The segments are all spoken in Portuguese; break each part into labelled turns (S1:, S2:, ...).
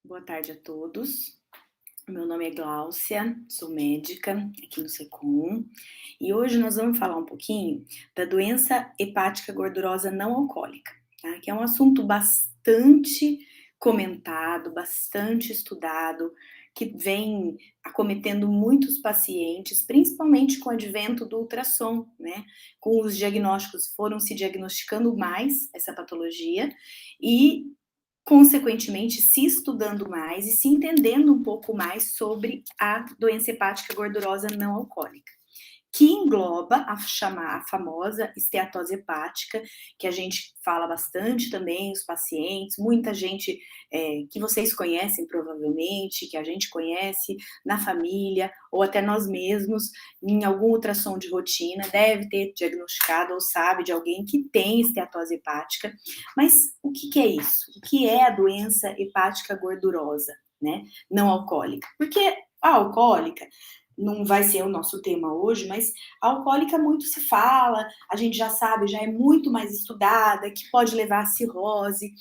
S1: Boa tarde a todos. Meu nome é Gláucia, sou médica aqui no Secom e hoje nós vamos falar um pouquinho da doença hepática gordurosa não alcoólica, tá? Que é um assunto bastante comentado, bastante estudado, que vem acometendo muitos pacientes, principalmente com o advento do ultrassom, né? Com os diagnósticos, foram se diagnosticando mais essa patologia e consequentemente, se estudando mais e se entendendo um pouco mais sobre a doença hepática gordurosa não alcoólica, que engloba a famosa esteatose hepática, que a gente fala bastante também, os pacientes, muita gente que vocês conhecem provavelmente, que a gente conhece na família, ou até nós mesmos, em algum ultrassom de rotina, deve ter diagnosticado ou sabe de alguém que tem esteatose hepática. Mas o que é isso? O que é a doença hepática gordurosa, né, não alcoólica? Porque a alcoólica não vai ser o nosso tema hoje, mas a alcoólica muito se fala, a gente já sabe, já é muito mais estudada, que pode levar a cirrose,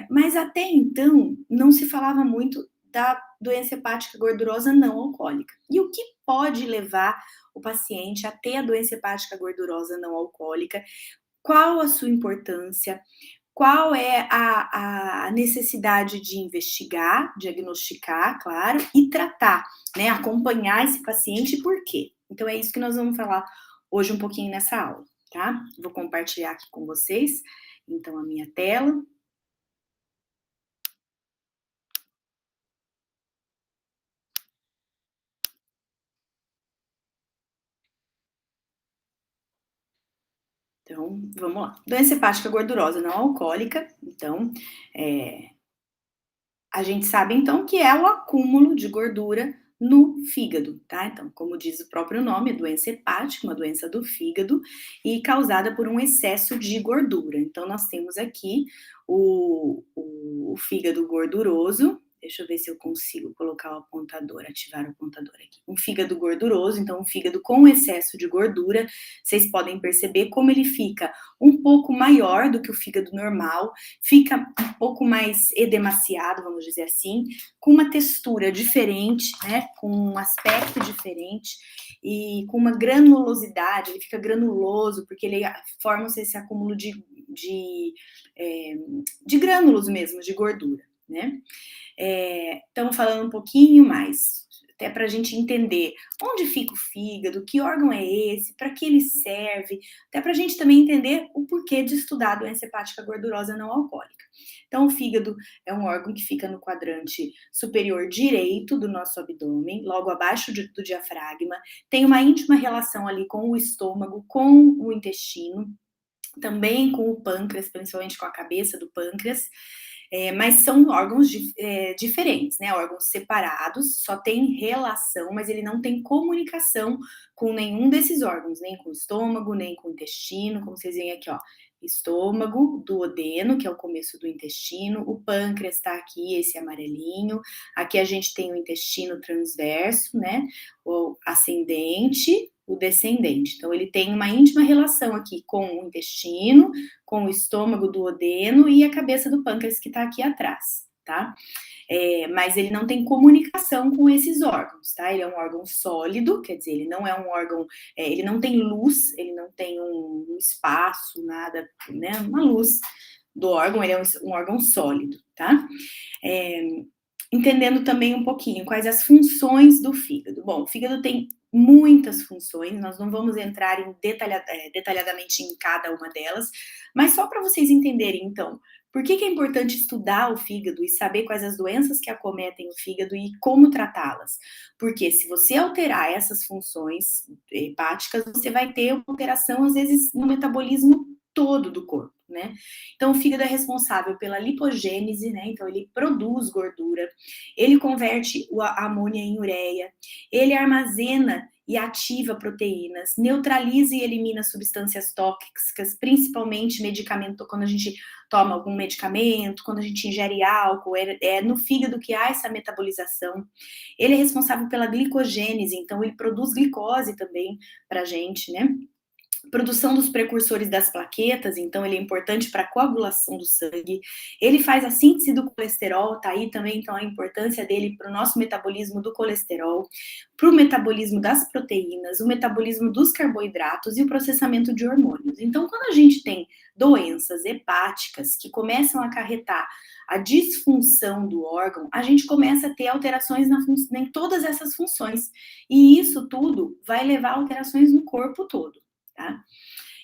S1: mas até então não se falava muito da doença hepática gordurosa não alcoólica. E o que pode levar o paciente a ter a doença hepática gordurosa não alcoólica? Qual a sua importância? Qual é a necessidade de investigar, diagnosticar, claro, e tratar, né? Acompanhar esse paciente, por quê? Então é isso que nós vamos falar hoje um pouquinho nessa aula, tá? Vou compartilhar aqui com vocês, então, a minha tela. Então, vamos lá. Doença hepática gordurosa não alcoólica, então, a gente sabe então que é o acúmulo de gordura no fígado, tá? Então, como diz o próprio nome, é doença hepática, uma doença do fígado e causada por um excesso de gordura. Então, nós temos aqui o fígado gorduroso. Deixa eu ver se eu consigo colocar o apontador, ativar o apontador aqui. Um fígado gorduroso, então um fígado com excesso de gordura. Vocês podem perceber como ele fica um pouco maior do que o fígado normal, fica um pouco mais edemaciado, vamos dizer assim, com uma textura diferente, né, com um aspecto diferente e com uma granulosidade, ele fica granuloso, porque ele forma-se esse acúmulo de grânulos mesmo, de gordura, né? Então, falando um pouquinho mais, até para a gente entender onde fica o fígado, que órgão é esse, para que ele serve, até para a gente também entender o porquê de estudar a doença hepática gordurosa não alcoólica. Então, o fígado é um órgão que fica no quadrante superior direito do nosso abdômen, logo abaixo do diafragma, tem uma íntima relação ali com o estômago, com o intestino, também com o pâncreas, principalmente com a cabeça do pâncreas, mas são órgãos diferentes, né? Órgãos separados, só tem relação, mas ele não tem comunicação com nenhum desses órgãos, nem com o estômago, nem com o intestino, como vocês veem aqui, ó. Estômago, duodeno, que é o começo do intestino, o pâncreas está aqui, esse amarelinho, aqui a gente tem o intestino transverso, né? O ascendente, o descendente. Então, ele tem uma íntima relação aqui com o intestino, com o estômago, duodeno e a cabeça do pâncreas que está aqui atrás, tá? Mas ele não tem comunicação com esses órgãos, tá? Ele é um órgão sólido, quer dizer, ele não é um órgão, ele não tem luz, ele não tem um espaço, nada, né? Uma luz do órgão, ele é um órgão sólido, tá? Entendendo também um pouquinho quais as funções do fígado. Bom, o fígado tem muitas funções, nós não vamos entrar detalhadamente em cada uma delas, mas só para vocês entenderem, então, por que é importante estudar o fígado e saber quais as doenças que acometem o fígado e como tratá-las? Porque se você alterar essas funções hepáticas, você vai ter uma alteração, às vezes, no metabolismo todo do corpo, né? Então, o fígado é responsável pela lipogênese, né? Então, ele produz gordura, ele converte a amônia em ureia, ele armazena e ativa proteínas, neutraliza e elimina substâncias tóxicas, principalmente medicamento, quando a gente toma algum medicamento, quando a gente ingere álcool, é no fígado que há essa metabolização. Ele é responsável pela glicogênese, então ele produz glicose também pra gente, né? Produção dos precursores das plaquetas, então ele é importante para a coagulação do sangue, ele faz a síntese do colesterol, tá aí também então a importância dele para o nosso metabolismo do colesterol, para o metabolismo das proteínas, o metabolismo dos carboidratos e o processamento de hormônios. Então, quando a gente tem doenças hepáticas que começam a acarretar a disfunção do órgão, a gente começa a ter alterações em todas essas funções, e isso tudo vai levar a alterações no corpo todo. Tá?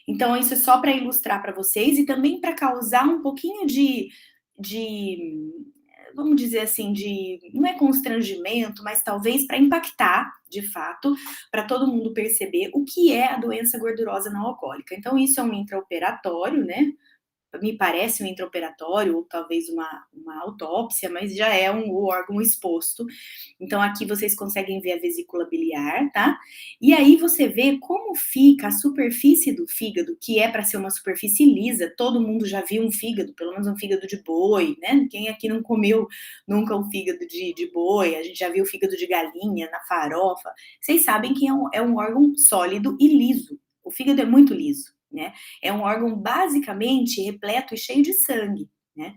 S1: Então, isso é só para ilustrar para vocês e também para causar um pouquinho vamos dizer assim, não é constrangimento, mas talvez para impactar, de fato, para todo mundo perceber o que é a doença gordurosa não alcoólica. Então, isso é um intraoperatório, né? Me parece um intraoperatório, ou talvez uma autópsia, mas já é o órgão exposto. Então, aqui vocês conseguem ver a vesícula biliar, tá? E aí você vê como fica a superfície do fígado, que é para ser uma superfície lisa. Todo mundo já viu um fígado, pelo menos um fígado de boi, né? Quem aqui não comeu nunca um fígado de boi? A gente já viu fígado de galinha na farofa. Vocês sabem que é um órgão sólido e liso. O fígado é muito liso, né? É um órgão basicamente repleto e cheio de sangue, né?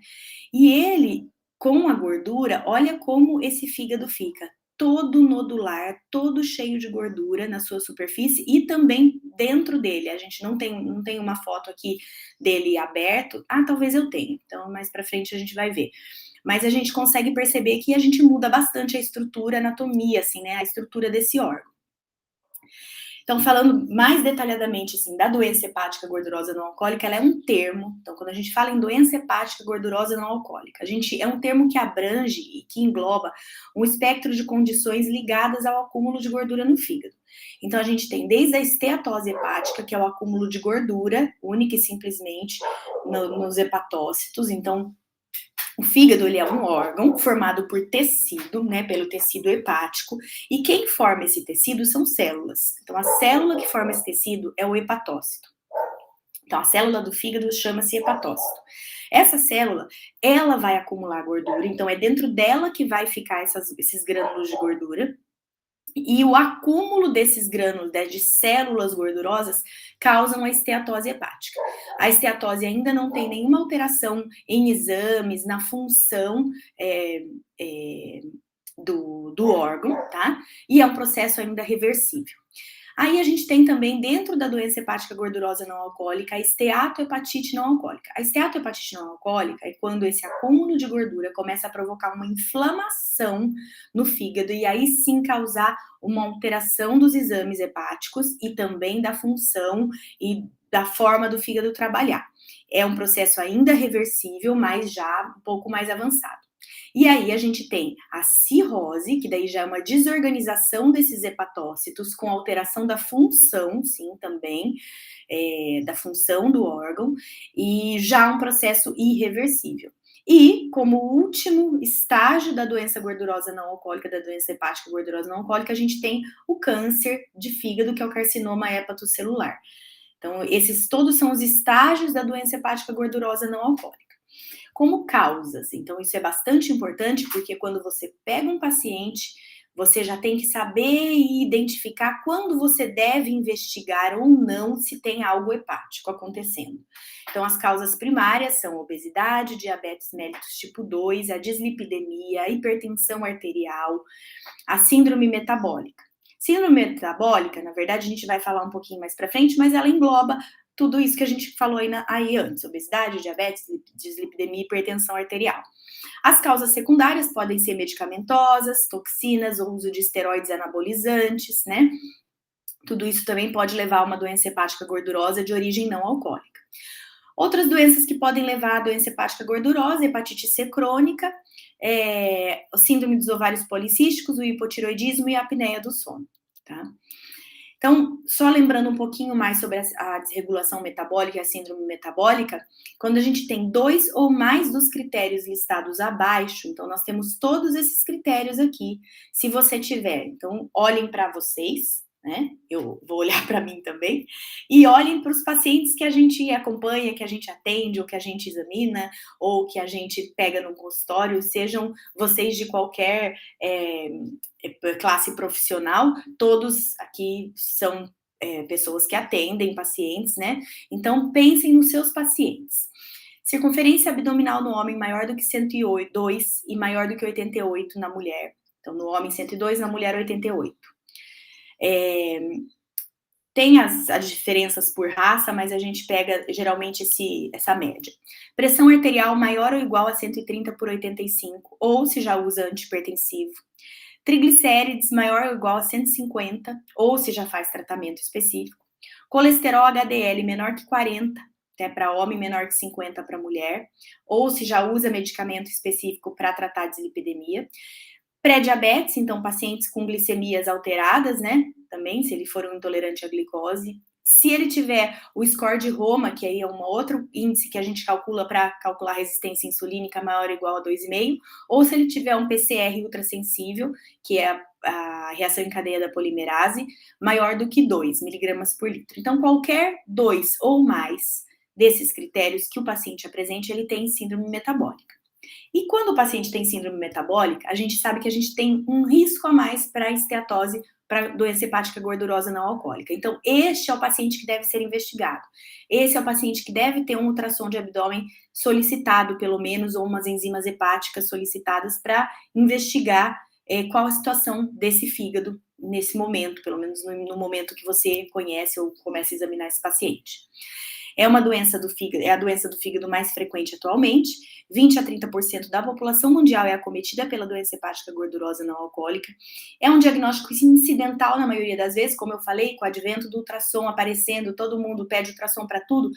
S1: E ele, com a gordura, olha como esse fígado fica todo nodular, todo cheio de gordura na sua superfície e também dentro dele. A gente não tem uma foto aqui dele aberto. Ah, talvez eu tenha. Então, mais para frente a gente vai ver. Mas a gente consegue perceber que a gente muda bastante a estrutura, a anatomia, assim, né? A estrutura desse órgão. Então, falando mais detalhadamente assim, da doença hepática gordurosa não alcoólica, ela é um termo. Então, quando a gente fala em doença hepática gordurosa não alcoólica, é um termo que abrange e que engloba um espectro de condições ligadas ao acúmulo de gordura no fígado. Então, a gente tem desde a esteatose hepática, que é o acúmulo de gordura, única e simplesmente nos hepatócitos. Então, o fígado, ele é um órgão formado por tecido, né, pelo tecido hepático, e quem forma esse tecido são células. Então, a célula que forma esse tecido é o hepatócito. Então, a célula do fígado chama-se hepatócito. Essa célula, ela vai acumular gordura, então é dentro dela que vai ficar esses grânulos de gordura, e o acúmulo desses grânulos, de células gordurosas, causam a esteatose hepática. A esteatose ainda não tem nenhuma alteração em exames, na função do órgão, tá? E é um processo ainda reversível. Aí a gente tem também, dentro da doença hepática gordurosa não alcoólica, a esteatohepatite não alcoólica. A esteatohepatite não alcoólica é quando esse acúmulo de gordura começa a provocar uma inflamação no fígado e aí sim causar uma alteração dos exames hepáticos e também da função e da forma do fígado trabalhar. É um processo ainda reversível, mas já um pouco mais avançado. E aí a gente tem a cirrose, que daí já é uma desorganização desses hepatócitos com alteração da função, sim, também, da função do órgão, e já um processo irreversível. E, como último estágio da doença gordurosa não alcoólica, da doença hepática gordurosa não alcoólica, a gente tem o câncer de fígado, que é o carcinoma hepatocelular. Então, esses todos são os estágios da doença hepática gordurosa não alcoólica. Como causas, então isso é bastante importante, porque quando você pega um paciente, você já tem que saber e identificar quando você deve investigar ou não se tem algo hepático acontecendo. Então, as causas primárias são obesidade, diabetes mellitus tipo 2, a dislipidemia, a hipertensão arterial, a síndrome metabólica. Síndrome metabólica, na verdade, a gente vai falar um pouquinho mais para frente, mas ela engloba tudo isso que a gente falou aí antes: obesidade, diabetes, dislipidemia e hipertensão arterial. As causas secundárias podem ser medicamentosas, toxinas, ou uso de esteroides anabolizantes, né? Tudo isso também pode levar a uma doença hepática gordurosa de origem não alcoólica. Outras doenças que podem levar à doença hepática gordurosa: hepatite C crônica, o síndrome dos ovários policísticos, o hipotiroidismo e a apneia do sono, tá? Então, só lembrando um pouquinho mais sobre a desregulação metabólica e a síndrome metabólica, quando a gente tem 2 ou mais dos critérios listados abaixo, então nós temos todos esses critérios aqui, se você tiver. Então, olhem para vocês, né? Eu vou olhar para mim também, e olhem para os pacientes que a gente acompanha, que a gente atende, ou que a gente examina, ou que a gente pega no consultório, sejam vocês de qualquer classe profissional, todos aqui são pessoas que atendem pacientes, né? Então, pensem nos seus pacientes. Circunferência abdominal no homem maior do que 102 e maior do que 88 na mulher. Então, no homem 102, na mulher 88. Tem as diferenças por raça, mas a gente pega geralmente essa média. Pressão arterial maior ou igual a 130 por 85, ou se já usa antihipertensivo. Triglicérides maior ou igual a 150, ou se já faz tratamento específico. Colesterol HDL menor que 40, até para homem, menor que 50 para mulher, ou se já usa medicamento específico para tratar dislipidemia. Pré-diabetes, então pacientes com glicemias alteradas, né? Também, se ele for um intolerante à glicose. Se ele tiver o score de Roma, que aí é um outro índice que a gente calcula para calcular resistência insulínica maior ou igual a 2,5, ou se ele tiver um PCR ultrassensível, que é a reação em cadeia da polimerase, maior do que 2 miligramas por litro. Então, qualquer 2 ou mais desses critérios que o paciente apresente, ele tem síndrome metabólica. E quando o paciente tem síndrome metabólica, a gente sabe que a gente tem um risco a mais para esteatose, para doença hepática gordurosa não alcoólica. Então, este é o paciente que deve ser investigado. Esse é o paciente que deve ter um ultrassom de abdômen solicitado, pelo menos, ou umas enzimas hepáticas solicitadas para investigar qual a situação desse fígado nesse momento, pelo menos no momento que você conhece ou começa a examinar esse paciente. É uma doença do fígado, é a doença do fígado mais frequente atualmente. 20 a 30% da população mundial é acometida pela doença hepática gordurosa não alcoólica. É um diagnóstico incidental na maioria das vezes, como eu falei, com o advento do ultrassom aparecendo, todo mundo pede ultrassom para tudo.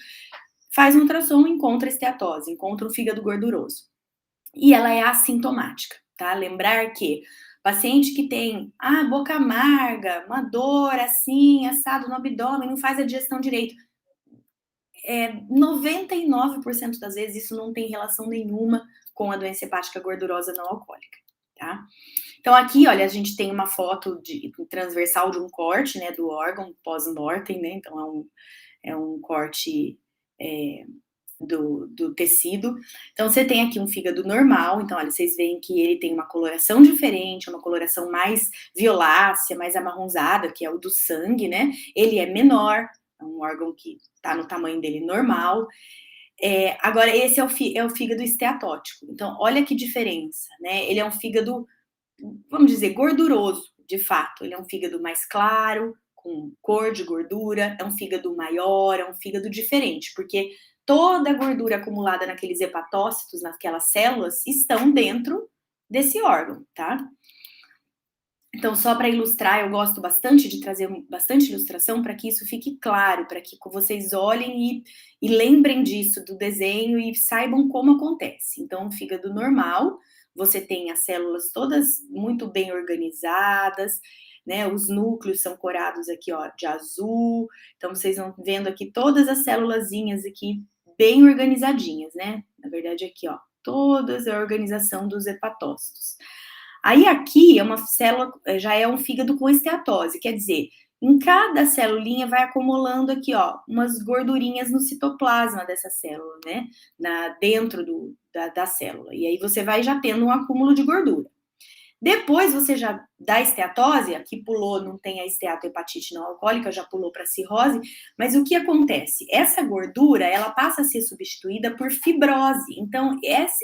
S1: Faz um ultrassom, encontra esteatose, encontra um fígado gorduroso. E ela é assintomática, tá? Lembrar que paciente que tem boca amarga, uma dor assim, assado no abdômen, não faz a digestão direito, 99% das vezes isso não tem relação nenhuma com a doença hepática gordurosa não alcoólica, tá? Então aqui, olha, a gente tem uma foto transversal de um corte, né, do órgão pós-mortem, né? Então é um corte do tecido. Então você tem aqui um fígado normal, então olha, vocês veem que ele tem uma coloração diferente, uma coloração mais violácea, mais amarronzada, que é o do sangue, né? Ele é menor, é um órgão que está no tamanho dele normal. Agora, esse é o fígado esteatótico. Então, olha que diferença, né? Ele é um fígado, vamos dizer, gorduroso, de fato. Ele é um fígado mais claro, com cor de gordura, é um fígado maior, é um fígado diferente, porque toda a gordura acumulada naqueles hepatócitos, naquelas células, estão dentro desse órgão, tá? Então, só para ilustrar, eu gosto bastante de trazer bastante ilustração para que isso fique claro, para que vocês olhem e lembrem disso, do desenho, e saibam como acontece. Então, o fígado normal, você tem as células todas muito bem organizadas, né? Os núcleos são corados aqui, ó, de azul. Então, vocês vão vendo aqui todas as célulazinhas aqui bem organizadinhas, né? Na verdade, aqui, ó, toda a organização dos hepatócitos. Aí aqui é uma célula, já é um fígado com esteatose, quer dizer, em cada celulinha vai acumulando aqui, ó, umas gordurinhas no citoplasma dessa célula, né? Dentro da célula. E aí você vai já tendo um acúmulo de gordura. Depois você já dá esteatose, aqui pulou, não tem a esteatohepatite não alcoólica, já pulou para cirrose, mas o que acontece? Essa gordura, ela passa a ser substituída por fibrose. Então,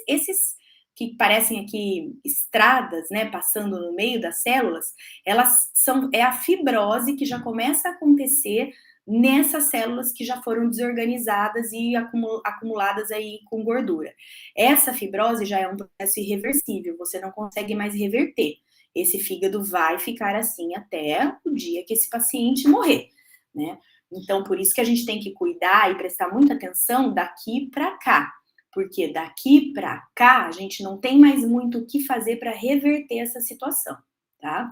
S1: esses que parecem aqui estradas, né, passando no meio das células, é a fibrose que já começa a acontecer nessas células que já foram desorganizadas e acumuladas aí com gordura. Essa fibrose já é um processo irreversível, você não consegue mais reverter. Esse fígado vai ficar assim até o dia que esse paciente morrer, né? Então, por isso que a gente tem que cuidar e prestar muita atenção daqui para cá, porque daqui para cá a gente não tem mais muito o que fazer para reverter essa situação, tá?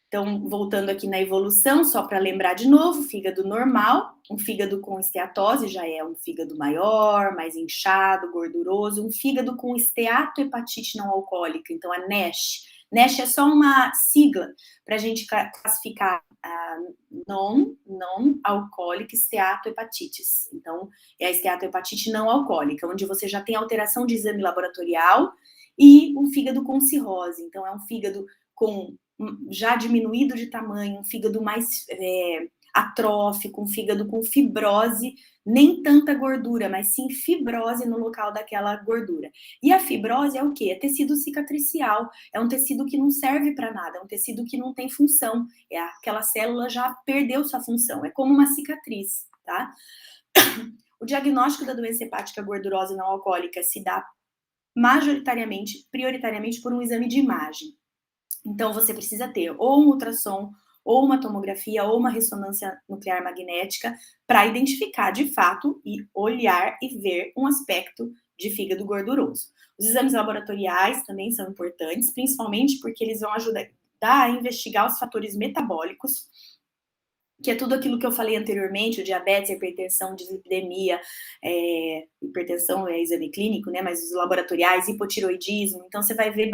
S1: Então, voltando aqui na evolução, só para lembrar de novo, fígado normal, um fígado com esteatose já é um fígado maior, mais inchado, gorduroso, um fígado com esteatohepatite não alcoólica, então a NASH. NASH é só uma sigla para a gente classificar a non-alcoólica esteatohepatites. Então, é a esteatohepatite não alcoólica, onde você já tem alteração de exame laboratorial e um fígado com cirrose. Então, é um fígado com já diminuído de tamanho, um fígado mais atrófico, um fígado com fibrose, nem tanta gordura, mas sim fibrose no local daquela gordura. E a fibrose é o quê? É tecido cicatricial, é um tecido que não serve para nada, é um tecido que não tem função, aquela célula já perdeu sua função, é como uma cicatriz, tá? O diagnóstico da doença hepática gordurosa não alcoólica se dá majoritariamente, prioritariamente por um exame de imagem. Então, você precisa ter ou um ultrassom, ou uma tomografia, ou uma ressonância nuclear magnética, para identificar de fato e olhar e ver um aspecto de fígado gorduroso. Os exames laboratoriais também são importantes, principalmente porque eles vão ajudar a investigar os fatores metabólicos, que é tudo aquilo que eu falei anteriormente, o diabetes, a hipertensão, dislipidemia, hipertensão é exame clínico, né, mas os laboratoriais, hipotiroidismo, então você vai ver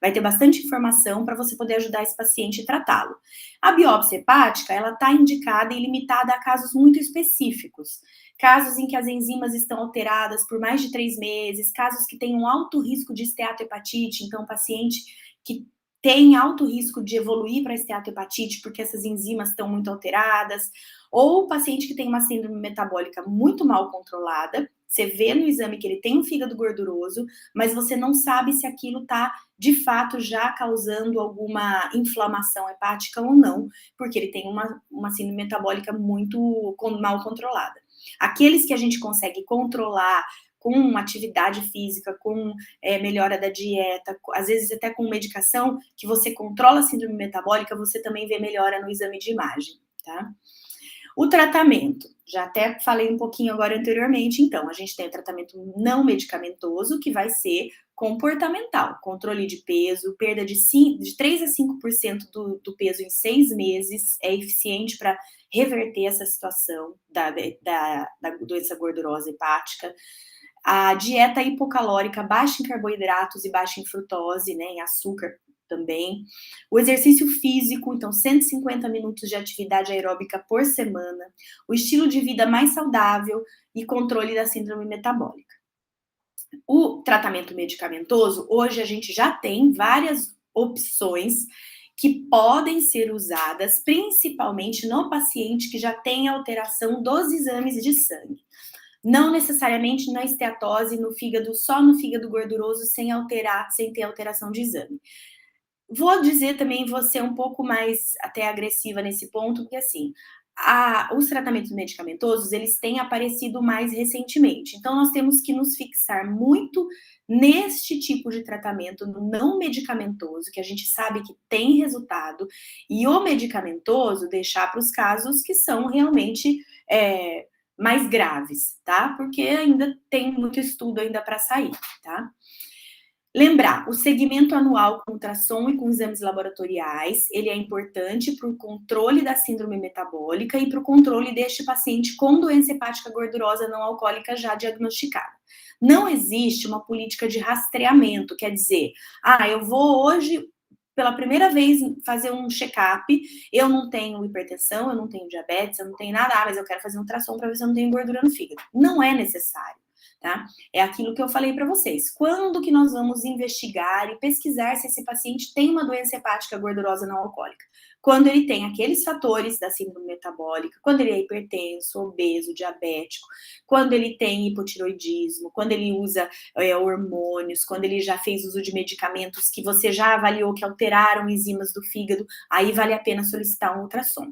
S1: vai ter bastante informação para você poder ajudar esse paciente e tratá-lo. A biópsia hepática, ela está indicada e limitada a casos muito específicos, casos em que as enzimas estão alteradas por mais de 3 meses, casos que têm um alto risco de esteatohepatite, então paciente que tem alto risco de evoluir para esteatohepatite porque essas enzimas estão muito alteradas, ou o paciente que tem uma síndrome metabólica muito mal controlada, você vê no exame que ele tem um fígado gorduroso, mas você não sabe se aquilo está, de fato, já causando alguma inflamação hepática ou não, porque ele tem uma síndrome metabólica muito mal controlada. Aqueles que a gente consegue controlar com atividade física, com melhora da dieta, às vezes até com medicação, que você controla a síndrome metabólica, você também vê melhora no exame de imagem, tá? O tratamento, já até falei um pouquinho agora anteriormente, então, a gente tem o tratamento não medicamentoso, que vai ser comportamental, controle de peso, perda de 3 a 5% do peso em 6 meses, é eficiente para reverter essa situação da doença gordurosa hepática. A dieta hipocalórica, baixa em carboidratos e baixa em frutose, né, em açúcar também. O exercício físico, então 150 minutos de atividade aeróbica por semana. O estilo de vida mais saudável e controle da síndrome metabólica. O tratamento medicamentoso, hoje a gente já tem várias opções que podem ser usadas, principalmente no paciente que já tem alteração dos exames de sangue. Não necessariamente na esteatose, no fígado, só no fígado gorduroso, sem ter alteração de exame. Vou dizer também, vou ser um pouco mais até agressiva nesse ponto, porque assim, os tratamentos medicamentosos, eles têm aparecido mais recentemente. Então, nós temos que nos fixar muito neste tipo de tratamento não medicamentoso, que a gente sabe que tem resultado, e o medicamentoso deixar para os casos que são realmente mais graves, tá? Porque ainda tem muito estudo ainda para sair, tá? Lembrar, o segmento anual com ultrassom e com exames laboratoriais, ele é importante para o controle da síndrome metabólica e para o controle deste paciente com doença hepática gordurosa não alcoólica já diagnosticada. Não existe uma política de rastreamento, quer dizer, eu vou hoje, pela primeira vez, fazer um check-up, eu não tenho hipertensão, eu não tenho diabetes, eu não tenho nada, mas eu quero fazer um ultrassom para ver se eu não tenho gordura no fígado. Não é necessário. Tá? É aquilo que eu falei para vocês. Quando que nós vamos investigar e pesquisar se esse paciente tem uma doença hepática gordurosa não alcoólica? Quando ele tem aqueles fatores da síndrome metabólica, quando ele é hipertenso, obeso, diabético, quando ele tem hipotiroidismo, quando ele usa hormônios, quando ele já fez uso de medicamentos que você já avaliou que alteraram enzimas do fígado, aí vale a pena solicitar um ultrassom.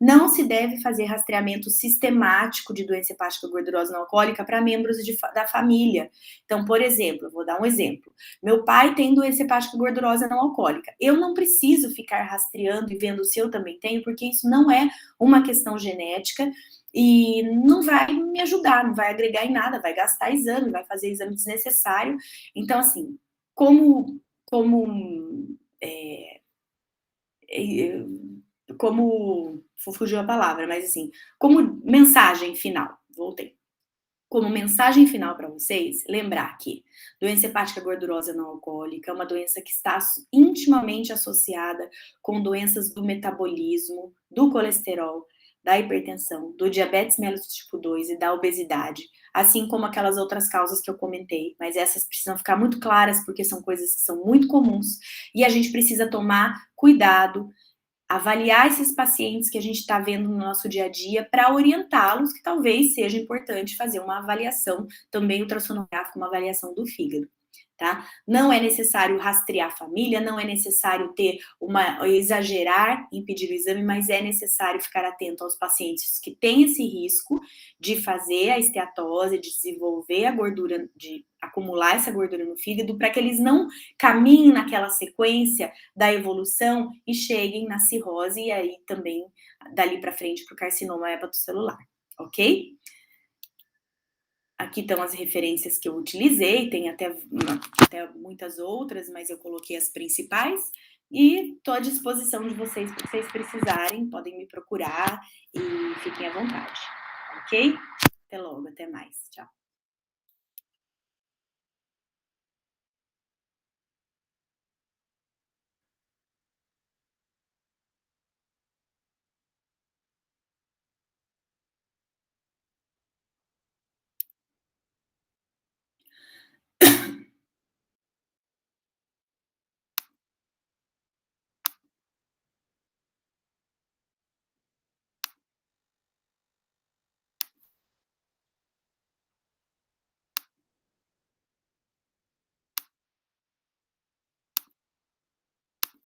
S1: Não se deve fazer rastreamento sistemático de doença hepática gordurosa não alcoólica para membros da família. Então, por exemplo, vou dar um exemplo. Meu pai tem doença hepática gordurosa não alcoólica. Eu não preciso ficar rastreando e vendo se eu também tenho, porque isso não é uma questão genética e não vai me ajudar, não vai agregar em nada, vai gastar exame, vai fazer exame desnecessário. Então, assim, como fugiu a palavra, mas assim, como mensagem final, voltei. Como mensagem final para vocês, lembrar que doença hepática gordurosa não alcoólica é uma doença que está intimamente associada com doenças do metabolismo, do colesterol, da hipertensão, do diabetes mellitus tipo 2 e da obesidade, assim como aquelas outras causas que eu comentei, mas essas precisam ficar muito claras porque são coisas que são muito comuns e a gente precisa tomar cuidado avaliar esses pacientes que a gente está vendo no nosso dia a dia para orientá-los, que talvez seja importante fazer uma avaliação, também ultrassonográfica, uma avaliação do fígado. Tá? Não é necessário rastrear a família, não é necessário exagerar em pedir o exame, mas é necessário ficar atento aos pacientes que têm esse risco de fazer a esteatose, de desenvolver a gordura, de acumular essa gordura no fígado, para que eles não caminhem naquela sequência da evolução e cheguem na cirrose e aí também dali para frente para o carcinoma hepatocelular, ok? Aqui estão as referências que eu utilizei, tem até muitas outras, mas eu coloquei as principais. E estou à disposição de vocês, se vocês precisarem, podem me procurar e fiquem à vontade, ok? Até logo, até mais, tchau.